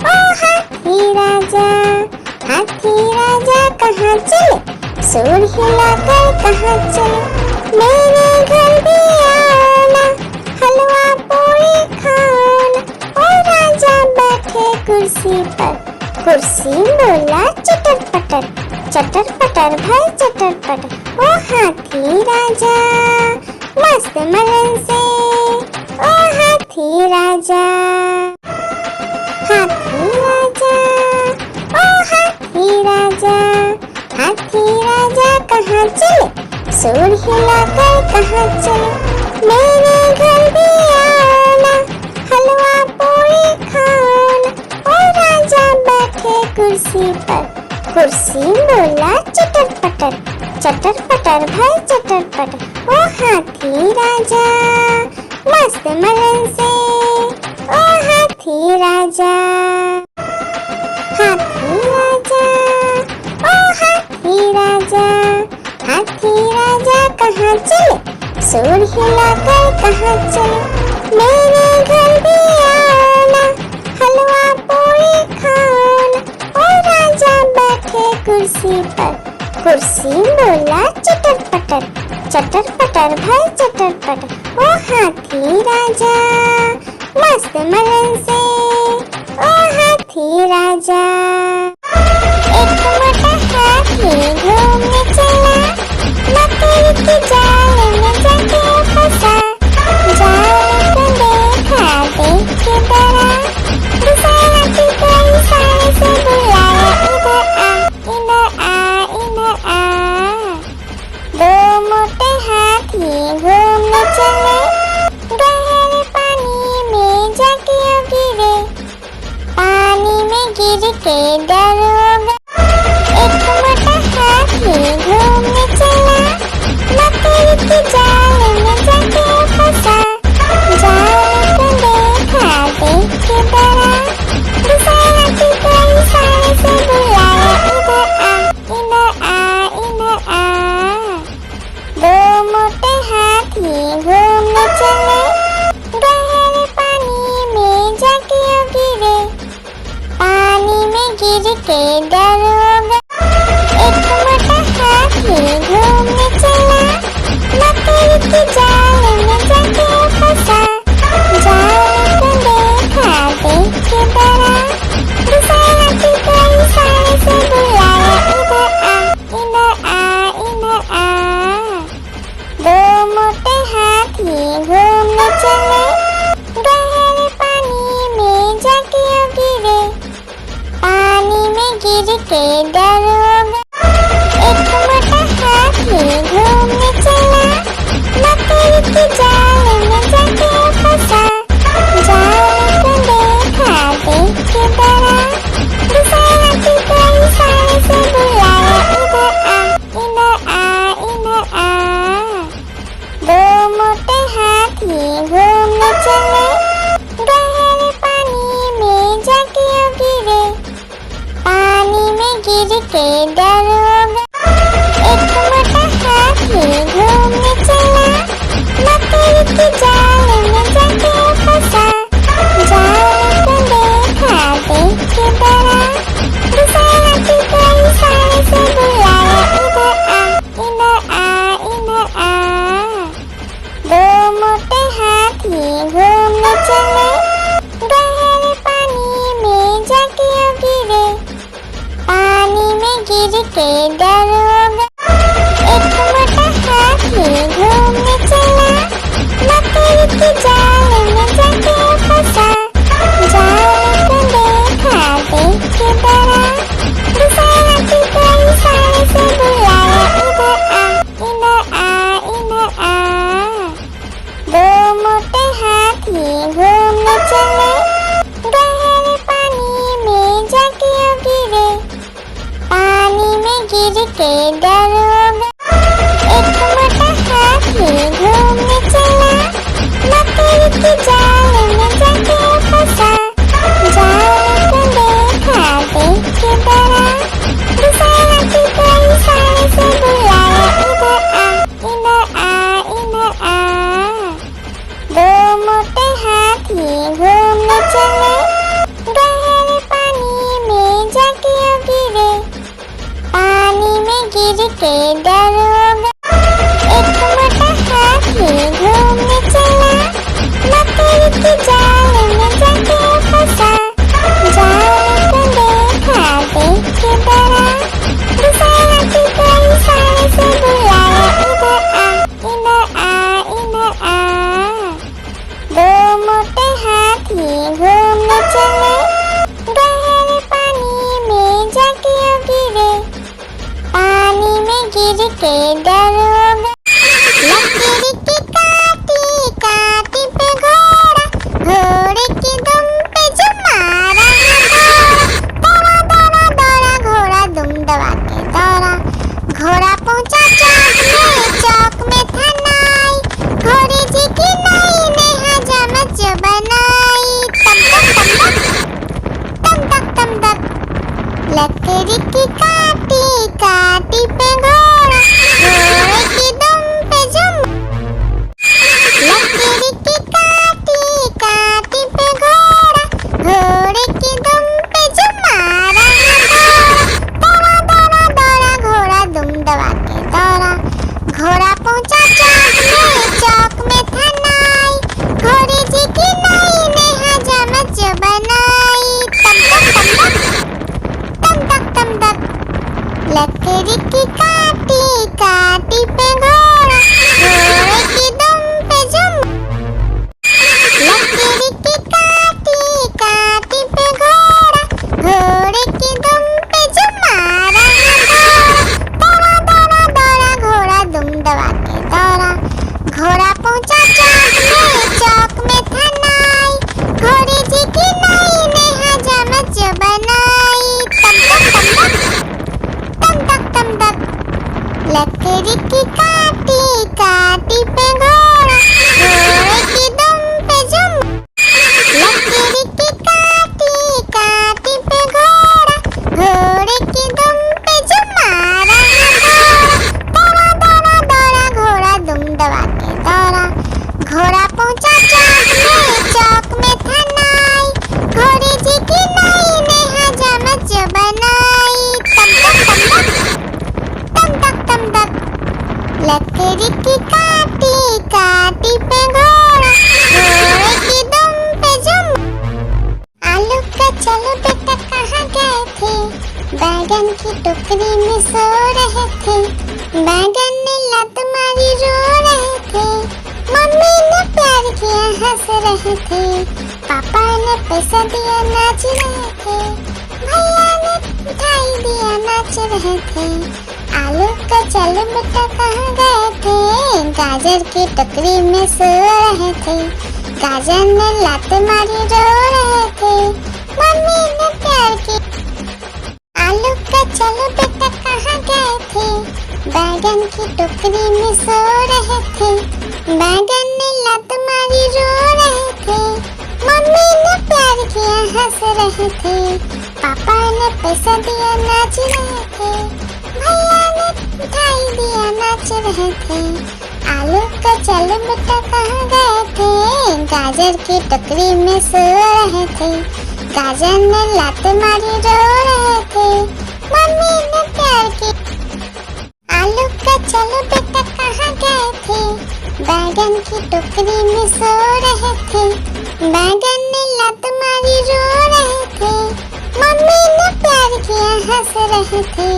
ओ हाथी राजा, हाथी राजा कहाँ चले, सूंड हिलाकर कहाँ चले, मेरे घर भी आना, कुर्सी पर। कुर्सी बोला चटर पटर, चटर पटर भाई चटर पटर। ओ हाथी राजा मस्त मलन से, ओ हाथी राजा, हाथी राजा, ओ हाथी राजा, हाथी राजा कहाँ चले, सूर हिलाकर कहाँ चले। मेरे घर भी आना, हलवा पूरी खाना। ओ राजा बैठे कुर्सी पर। कुर्सी बोला चटर पटर, चटर पटर भाई चटर पटर। ओ हाथी राजा मस्त मलन से, ओ हाथी राजा, हाथी राजा, ओ हाथी राजा, हाथी राजा कहाँ चले, सूर हिलाकर कहाँ चले। मेरे घर भी आना, हलवा पूरी खाना। ओ राजा बैठे कुर्सी पर। कुर्सी बोला चटर पटर, चटर पटर भाई चटर पटर। ओ हाथी राजा मस्त मलन से, ओ हाथी राजा। एक मोटा हाथी घूमने चला, मकड़ी के जाल में जाके फंसा। जाल को देखा देख के डरा, दूसरे हाथी को इशारे से बुलाया, इधर आ, इधर आ, इधर आ। दो मोटे हाथी घूमने चले, गहरे पानी में जाके गिरे। पानी में गिर के डर हो गया। एक मोटा हाथी घूमने चला, मकड़ी के जाल में जाके फंसा। जाल को देखा देख के डरा, दूसरे हाथी को इशारे से बुलाया, इधर आ, इधर आ, इधर आ। दो मोटे हाथी घूमने चले, गहरे पानी में जाके गिरे। पानी में गिर के डर हो गया। एक मोटा हाथी घूमने चला, मकड़ी के जाल में जाके फंसा। जाल को देखा देख के डरा, दूसरे हाथी को इशारे से बुलाया, इधर आ, इधर आ, इधर आ। दो मोटे हाथी घूमने चले, गहरे पानी में जाके गिरे। पानी में गिर के डर हो गया। एक मोटा हाथी घूमने चला, मकड़ी के जाल में जाके फंसा। जाल को देखा देख के डरा, दूसरे हाथी को इशारे से बुलाया, इधर आ, इधर आ। दो मोटे हाथी घूमने चले, गहरे पानी में जाके गिरे। पानी में गिर के डर हो गया। एक मोटा हाथी घूमने चला, मकड़ी के जाल में जाके फंसा। जाल को देखा देख के डरा, दूसरे हाथी को इशारे से बुलाया, इधर आ, इधर आ। दो मोटे हाथी घूमने चले, गहरे पानी में जाके गिरे। पानी में गिर के डर हो गया। एक मोटा हाथी घूमने चला, मकड़ी के जाल में जाके फंसा। जाल को देखा देख के डरा, दूसरे हाथी को इशारे से बुलाया, इधर आ, इधर आ। दो मोटे हाथी घूमने चले, गहरे पानी में जाके गिरे। पानी में गिर के डर हो गया। एक मोटा हाथी घूमने चला, मकड़ी के जाल में जाके फंसा। जाल को देखा देख के डरा, दूसरे हाथी को इशारे से बुलाया, इधर आ, इधर आ। दो मोटे हाथी घूमने चले, गहरे पानी में जाके गिरे। पानी में गिर के डर हो गया। एक मोटा हाथी घूमने चला, मकड़ी के जाल में जाके फंसा। जाल के दरोगा। लकड़ी की काटी काटी पे घोड़ा, घोड़े की दुम पे जो मारा है दौड़ा, दौड़ा दौड़ा घोड़ा दुम दबा के दौड़ा। घोड़ा पहुंचा चौक में था नाई, घोड़े जी की नाई ने हजामत जो बनाई। तम तक तम तक लकड़ी की काटी काटी पे घोड़ा, घोड़े की दुम पे जो लकड़ी की काटी काटी पे घोड़ा, घोड़े की दुम पे जो मारा है दौड़ा, दौड़ा दौड़ा घोड़ा दुम दबा के दौड़ा। घोड़ा पहुंचा चौक में था नाई, घोड़े जी की नाई ने हजामत जो बनाई। तम तक लकड़ी की काटी काटी पे घोड़ा, घोड़े की दुम पे जो लकड़ी की काटी काटी पे घोड़ा, घोड़े की दुम पे जो मारा है दौड़ा, दौड़ा दौड़ा घोड़ा दुम दबा के दौड़ा। घोड़ा पहुंचा चौक में था नाई, घोड़े जी की नाई ने हजामत जो बनाई। तम तक लकड़ी की काटी काटी पे घोड़ा, घोड़े की दुम पे जो लकड़ी की काटी काटी पे घोड़ा, घोड़े की दुम पे जो मारा है दौड़ा, दौड़ा दौड़ा घोड़ा दुम दबा के दौड़ा। घोड़ा पहुंचा चौक में था नाई, घोड़े जी की नाई ने हजामत जो बनाई। तम तक लकड़ी की काटी काटी पे घोड़ा, घोड़े की दुम पे जो आलू का चलो बेटा कहाँ गए थे, बैगन की टोकरी में सो रहे थे। बैगन ने लत मारी रो रहे थे, मम्मी ने प्यार किया हंस रहे थे, पापा ने पैसा दिया नाच रहे थे, भैया ने मिठाई दिया नाच रहे थे। आलू का चलो बेटा कहाँ गए थे, गाजर की टोकरी में सो रहे थे। गाजर ने लात मारी रो रहे थे, मम्मी ने प्यार की। आलू का चलो बेटा कहाँ गए थे, बैगन की टोकरी में सो रहे थे। बैगन ने लात मारी रो रहे थे, मम्मी ने प्यार किया हंस रहे थे, पापा ने पैसा दिया नाच रहे थे, भैया ने मिठाई दिया नाच रहे थे। आलू का चलो बेटा कहाँ गए थे, गाजर की टोकरी में सो रहे थे। गाजर ने लात मारी रो रहे थे, मम्मी ने प्यार की। आलू का चलो बेटा कहाँ गए थे, बैगन की टोकरी में सो रहे थे। बैगन ने लात मारी रो रहे थे, मम्मी ने प्यार किया हंस रहे थे,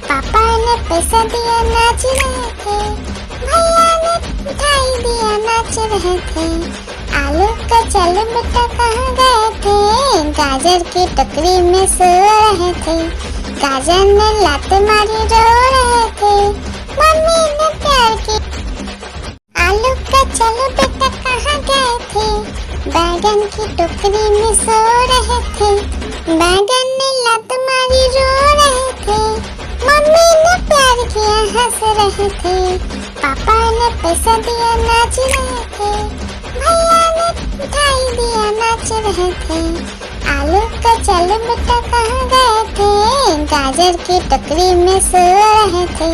पापा ने पैसा दिया नाच रहे थे, भैया ने मिठाई दिया नाच रहे थे। आलू का चलो बेटा कहाँ गए थे, गाजर की टोकरी में सो रहे थे। गाजर ने लात मारी रो रहे थे, मम्मी ने प्यार की। आलू का चलो बेटा कहाँ गए थे, बैगन की टोकरी में सो रहे थे। बैगन ने लात मारी रो रहे थे, मम्मी ने प्यार किया हंस रहे थे, पापा ने पैसा दिया नाच रहे थे, भैया ने मिठाई दिया नाच रहे थे। आलू का चलो बेटा कहाँ गए थे, गाजर की टोकरी में सो रहे थे।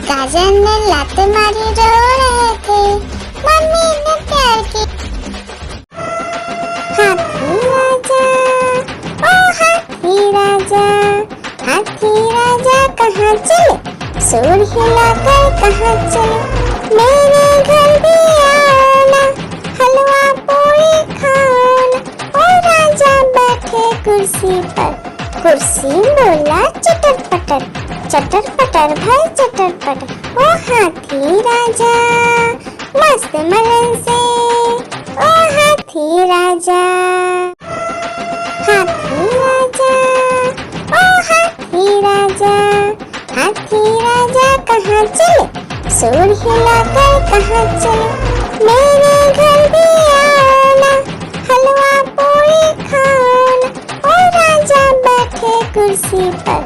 गाजर ने लात मारी रो रहे थे, मम्मी ने प्यार की। हाथी राजा ओ हाथी राजा, हाथी राजा कहाँ चले, सूर हिलाकर कहाँ चले, मेरे घर भी आना, हलवा पूरी खाना। ओ राजा बैठे कुर्सी पर, कुर्सी बोला चटर पटर भाई चटर पटर। ओ हाथी राजा मस्त मलन से, ओ हाथी राजा, हाथी राजा ओ हाथी राजा, हाथी राजा कहाँ चले, सुर हिलाकर कहाँ चले, मेरे घर भी आना, हलवा पूरी खाना। ओ राजा बैठे कुर्सी पर,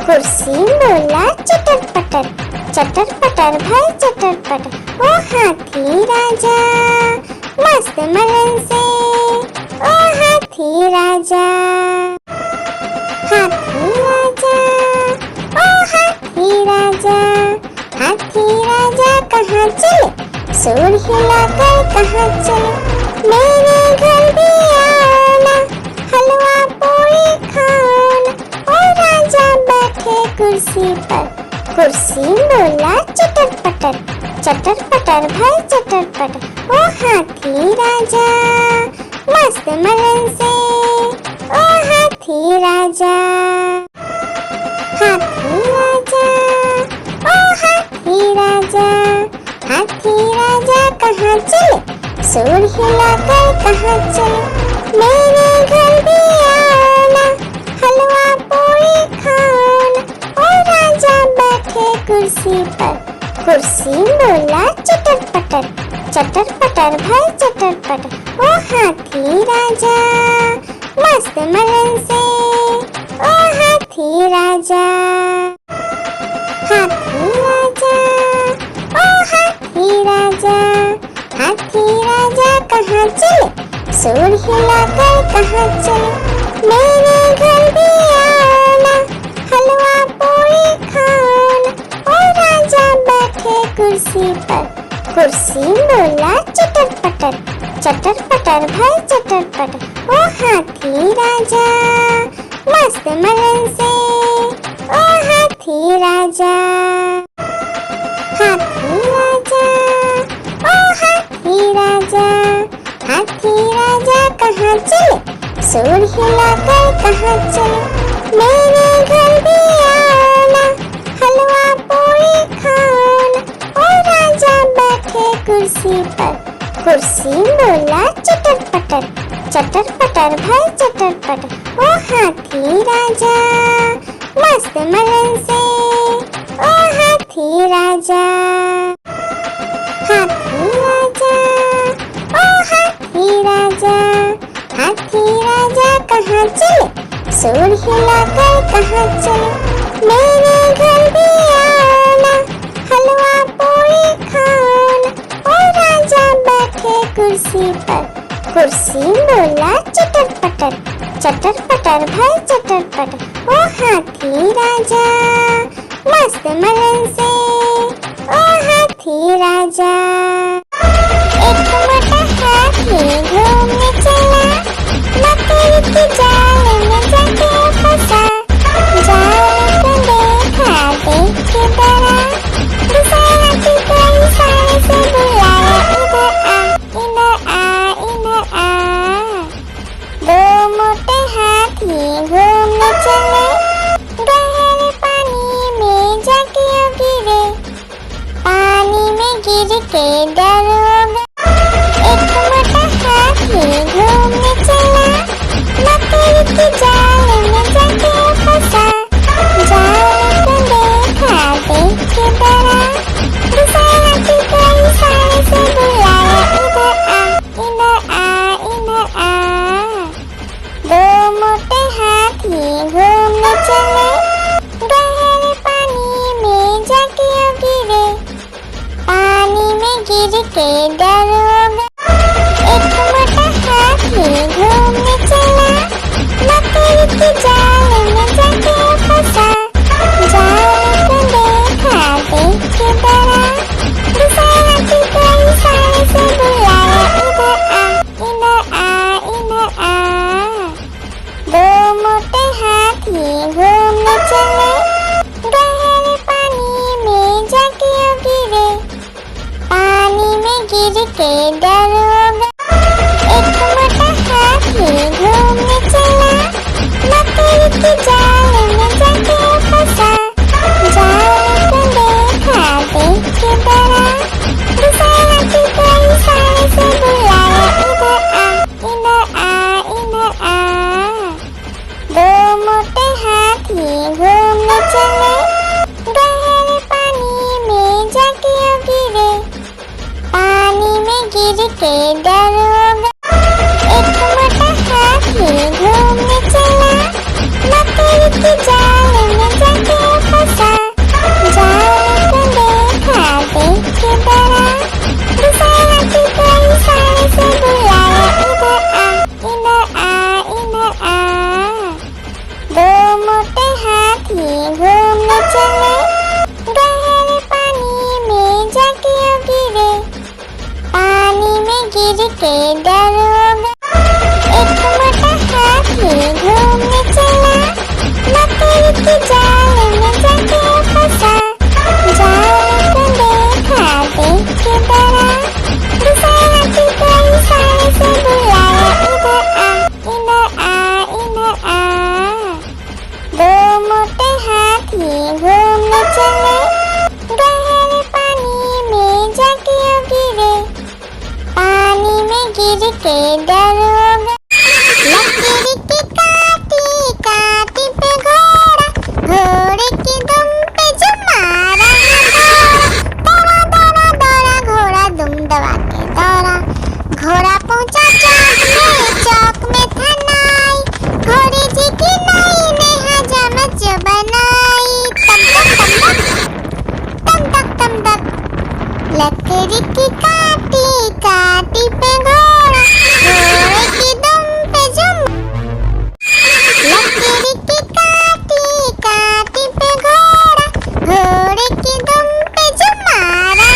कुर्सी बोला चटर पटर भाई चटर पटर। ओ हाथी राजा मस्त मलन से, ओ हाथी राजा, हाथी राजा, ओ हाथी राजा, हाथी राजा कहाँ चले, सुर हिलाकर कहाँ चले, मेरे घर भी आना, हलवा पूरी खाना। ओ राजा बैठे कुर्सी पर, कुर्सी बोला चटर पटर भाई चटर पटर। ओ हाथी राजा मस्त मलन से, ओ हाथी राजा, हाथी राजा, ओ हाथी राजा, हाथी राजा कहाँ चले, सुर हिलाकर कहाँ चले, मेरे घर भी आना, हलवा पूरी खाना। ओ राजा बैठे कुर्सी पर, कुर्सी बोला चटर पटर भाई चटर पटर। ओ हाथी राजा मस्त मलन से, ओ हाथी राजा, हाथी राजा, ओ हाथी राजा, हाथी राजा कहाँ चले, सुर हिलाकर कहाँ चले, मेरे घर भी आना, हलवा पूरी खाना। ओ राजा बैठे कुर्सी पर, कुर्सी बोला चटर पटर भाई चटर पटर। ओ हाथी राजा मस्त मलन से, ओ हाथी राजा, हाथी राजा, ओ हाथी राजा, हाथी राजा कहाँ चले, सुर हिलाकर कहाँ चले, मेरे घर भी आना, हलवा पूरी खाना। ओ राजा बैठे कुर्सी पर, कुर्सी बोला चटर पटर भाई चटर पटर। ओ हाथी राजा मस्त मलन से, ओ हाथी राजा, हाथी राजा, ओ हाथी राजा, हाथी राजा कहाँ चले, सुर हिलाकर कहाँ चले, मेरे घर भी आना, हलवा पूरी खाना। ओ राजा बैठे कुर्सी पर, कुर्सी बोला चटर पटर भाई चटर पटर। ओ हाथी राजा मस्त मलन से, ओ हाथी राजा। एक मोटा हाथी घूमने चला, मकड़ी की जाल में जाके फंसा, जाल को देखा देख के डरा, दूसरा हाथी को इशारे से बुलाया, इधर आ इधर आ। दो मोटे हाथी घूमने चले, गहरे पानी में जाके गिरे, पानी में गिर के डर हो गया। एक मोटा हाथी घूमने चला, मकड़ी की जाल में जाके फंसा, जाल को देखा देख के डरा, दूसरा हाथी को इशारे से बुलाया, इधर आ इधर आ। दो मोटे हाथी घूमने चले, गहरे पानी में जाके गिरे, पानी में गिर गिर के डरोगा। लकड़ी की काटी काटी पे घोड़ा, घोड़े की दुम पे जो मारा दौड़ा दौड़ा दौड़ा घोड़ा दुम दबा के दौड़ा। घोड़ा पहुंचा चौक में था नाई, घोड़े जी की नाई ने हजामत जो बनाई। तम तक तम तक लकड़ी की काटी काटी पे घोड़ा, घोड़े की दुम पे जो लकड़ी की काटी काटी पे घोड़ा, घोड़े की दुम पे जो मारा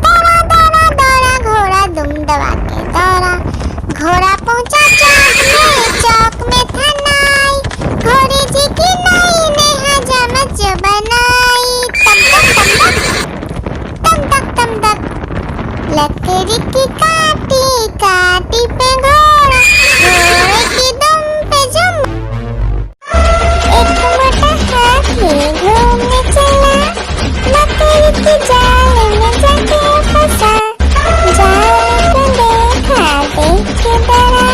दौड़ा दौड़ा दौड़ा घोड़ा दुम दबा के दौड़ा। घोड़ा पहुंचा चौक में था नाई, घोड़े जी की नाई ने हजामत जो बनाई। तम तक लकड़ी की काटी काटी पे घोड़ा, घोड़े की दुम पे जो एक मोटा हाथी घूमने चला, लकड़ी की जाल में जाके फंसा। जाल को देखा देख के डरा,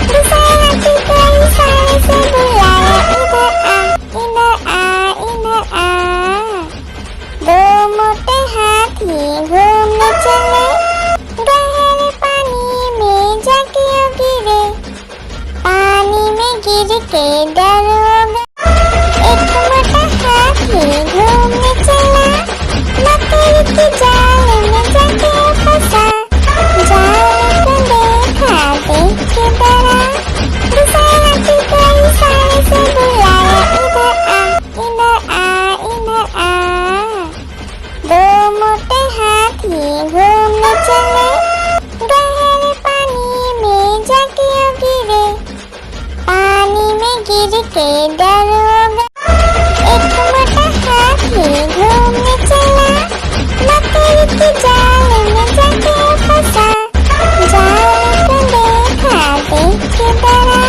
दूसरा हाथी को इशारे से बुलाया, इधर आ इधर आ इधर आ। दो मोटे हाथी घूमने चले, गहरे पानी में जाके गिरे, पानी में गिर के डरोगा। एक मोटा हाथी घूमने चला, लकड़ी की जाल में जाके फंसा। जाल को देखा देख के डरा, दूसरा हाथी को इशारे से बुलाया, इधर आ इधर आ। दो मोटे हाथी घूमने चले, गहरे पानी में जाके गिरे, पानी में गिर के डरोगा। एक मोटा हाथी घूमने चला, लकड़ी की जाल में जाके फंसा। जाल को देखा देख के डरा,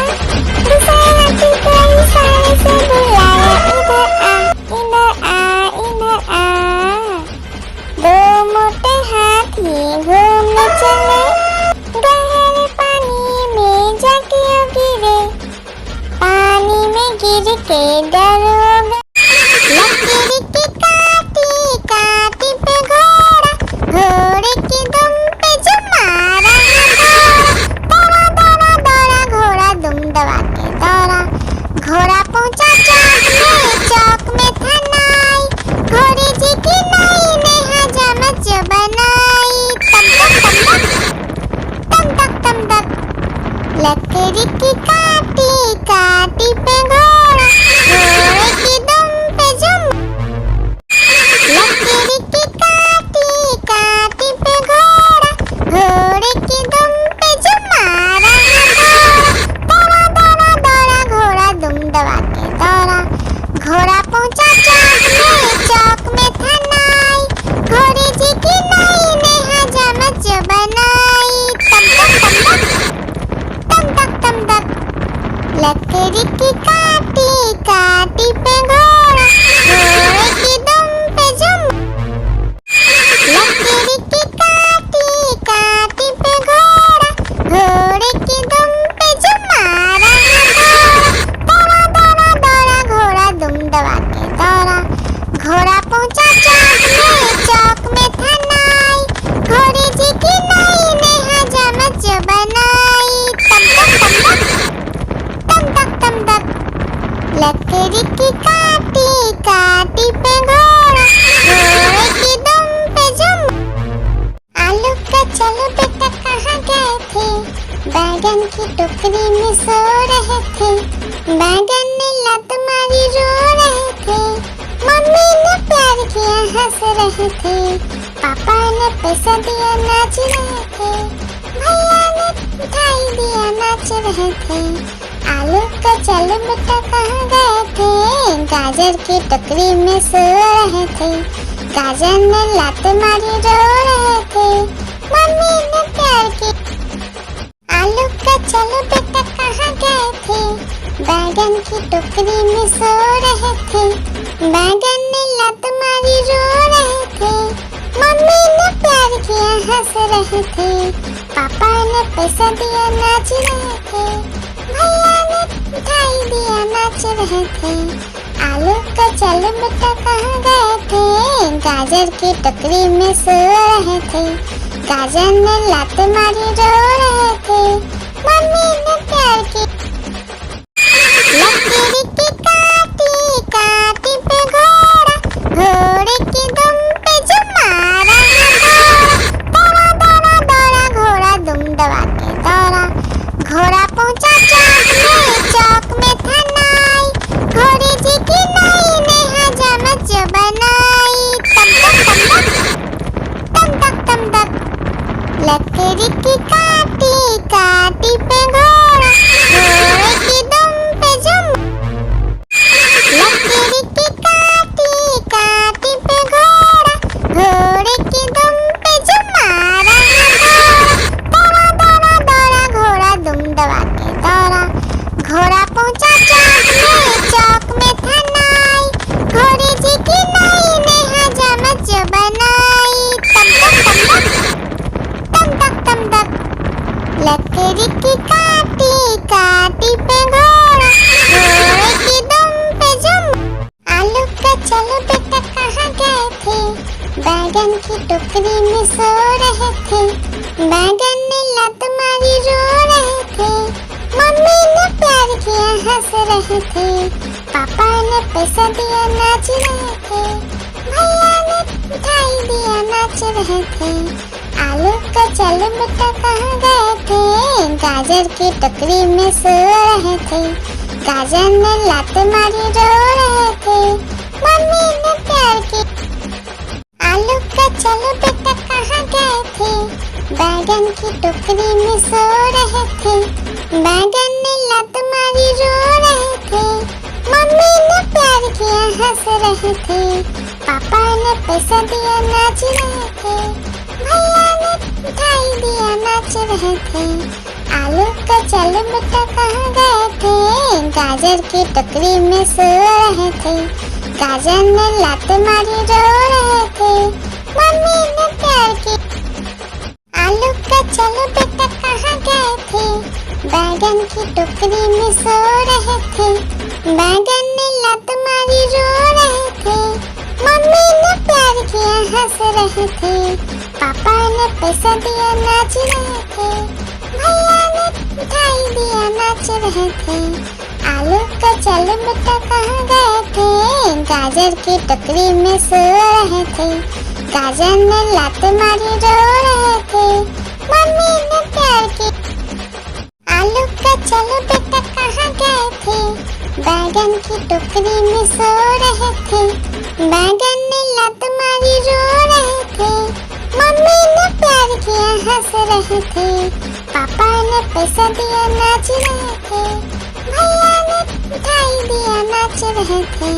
दूसरा हाथी को इशारे से बुलाया, इधर आ इधर आ। दो मोटे हाथी घूमने चले, गहरे पानी में जाके गिरे, पानी में गिर के डरोगा। लकड़ी की काटी काटी पे घोड़ा, घोड़े की दुम पे जो मारा दौड़ा दौड़ा दौड़ा घोड़ा दुम दबा के दौड़ा। घोड़ा पहुंचा चौक में था नाई, घोड़े जी की नाई ने हजामत जो बनाई। तम तक लकड़ी की काटी काटी पे घोड़ा, घोड़े की दुम पे जो लकड़ी की काटी काटी पे घोड़ा, घोड़े की दुम पे जो मारा दौड़ा दौड़ा दौड़ा घोड़ा दुम दबा के दौड़ा। घोड़ा पहुंचा चौक में था नाई, घोड़े जी की नाई ने हजामत जो बनाई। तम तक लकड़ी की काटी काटी पे घोड़ा, घोड़े की दुम पे जो लकड़ी की काटी काटी पे घोड़ा, घोड़े की दुम पे जो मारा दौड़ा दौड़ा दौड़ा घोड़ा दुम दबा के दौड़ा। घोड़ा पहुंचा चौक में था नाई, घोड़े जी की नाई ने हजामत जो बनाई। तम तक लकड़ी की काटी काटी पे घोड़ा, घोड़े की दुम पे जो आलू का चलो बेटा कहाँ गए थे, बैगन की टोकरी में सो रहे थे। बैगन ने लत मारी रो रहे थे, मम्मी ने प्यार किया हंस रहे थे, पापा ने पैसा दिया नाच रहे थे, भैया ने मिठाई दिया नाच रहे थे। आलू का चलो बेटा कहाँ गए थे, गाजर की टोकरी में सो रहे थे। गाजर ने लात मारी रो रहे थे, मम्मी ने प्यार की। आलू का चलो बेटा कहाँ गए थे, बैगन की टोकरी में सो रहे थे। बैगन ने लात मारी रो रहे थे, मम्मी ने प्यार किया हंस रहे थे, पापा पैसा दिया नाच रहे थे, भैया ने मिठाई दिया नाच रहे थे। आलू का चलो बेटा कहाँ गए थे, गाजर की टोकरी में सो रहे थे। गाजर ने लात मारी रो रहे थे, मम्मी ने प्यार की लकीर की काटी काटी पे घोड़ा, घोड़े की दुम पे जो मारा दौड़ा दौड़ा दौड़ा घोड़ा दुम दबा के दौड़ा। घोड़ा पहुंचा चौक में था नाई, घोड़े जी की नाई ने हजामत जो बनाई। तम तक तम तक लकड़ी की काटी काटी पे घोड़ा, घोड़े की दुम पे जो लकड़ी की काटी काटी पे घोड़ा, घोड़े की दुम पे जो मारा दौड़ा दौड़ा दौड़ा घोड़ा दुम दबा के दौड़ा। घोड़ा पहुंचा चौक में था नाई, घोड़े जी की नाई ने हजामत जो बनाई। तम तक लकड़ी की काटी काटी पे घोड़ा, घोड़े की दुम पे जो आलू का चलो बेटा कहाँ गए थे, बैगन की टोकरी में सो रहे थे। बैगन ने लात मारी रो रहे थे, मम्मी ने प्यार किया हंस रहे थे। पापा ने पैसा दिया नाच रहे थे, भैया ने मिठाई दिया नाच रहे थे। आलू का चलो बेटा कहाँ गए थे, गाजर की टोकरी में सो रहे थे। गाजर ने लात मारी रो रहे थे, मम्मी ने प्यार की आलू का चलो बेटा कहाँ गए थे, बैगन की टोकरी में सो रहे थे। बैगन ने लात मारी रो रहे थे, मम्मी ने प्यार किया हंस रहे थे। पापा ने पैसा दिया नाच रहे थे, भैया ने मिठाई दिया नाच रहे थे। आलू का चलो बेटा कहाँ गए थे, गाजर की टोकरी में सो रहे थे। गाजर ने लात मारी रो रहे थे, मम्मी ने प्यार की आलू का चलो बेटा कहाँ गए थे, बैगन की टोकरी में सो रहे थे। बैगन ने लात मारी रो रहे थे, मम्मी ने प्यार किया हंस रहे थे। पापा ने पैसा दिया नाच रहे थे, भैया ने मिठाई दिया नाच रहे थे। आलू का चलो बेटा कहाँ गए थे, गाजर की टोकरी में सो रहे थे। गाजर ने लात मारी रो रहे थे, मम्मी ने प्यार की आलू का चलो बेटा कहाँ गए थे, बैगन की टोकरी में सो रहे थे। बैगन ने लात मारी रो रहे थे, मम्मी ने प्यार किया हंस रहे थे। पापा ने पैसा दिया नाच रहे थे, भैया ने मिठाई दिया नाच रहे थे।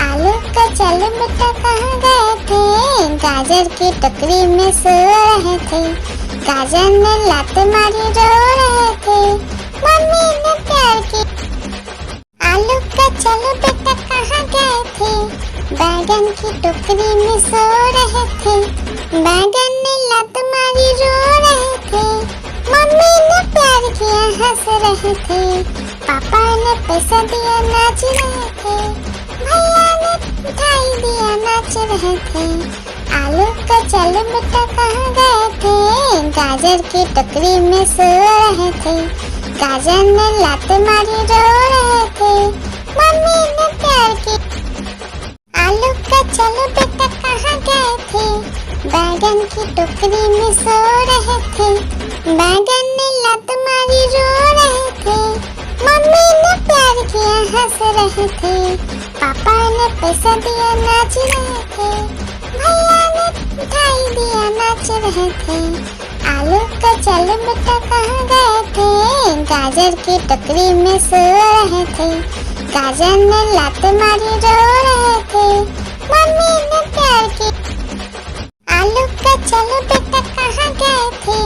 आलू का चलो बेटा कहाँ गए थे, गाजर की टोकरी में सो रहे थे। गाजर ने लात मारी रो रहे थे, मम्मी ने प्यार की आलू का चलो बेटा कहाँ गए थे, बैगन की टोकरी में सो रहे थे। बैगन ने लात मारी रो रहे थे, मम्मी ने प्यार किया हंस रहे थे। पापा ने पैसा दिया नाच रहे थे, भैया ने मिठाई दिया नाच रहे थे। आलू का चलो बेटा कहाँ गए थे, गाजर की टोकरी में सो रहे थे। गाजर ने लात मारी रो रहे थे, मम्मी ने प्यार की आलू का चलो बेटा कहाँ गए थे, बैगन की टोकरी में सो रहे थे। बैगन ने लात मारी रो रहे थे, मम्मी ने प्यार किया हंस रहे थे। पापा ने पैसा दिया नाच रहे थे, भैया ने मिठाई दिया नाच रहे थे। आलू का चलो बेटा कहाँ गए थे, गाजर की टोकरी में सो रहे थे। गाजर ने लात मारी रो रहे थे, मम्मी ने प्यार की आलू का चलो बेटा कहाँ गए थे,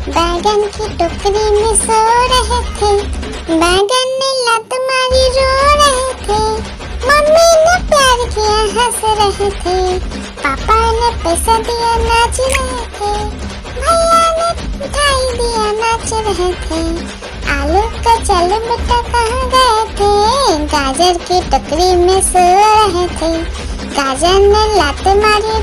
बैगन की टोकरी में सो रहे थे। बैगन ने लात मारी रो रहे थे, मम्मी ने प्यार किया हंस रहे थे। पापा ने पैसा दिया नाच रहे थे, भैया ने मिठाई दिया नाच रहे थे। आलू का चल बेटा कहाँ गए थे, गाजर की टोकरी में सो रहे थे। गाजर ने लात मारी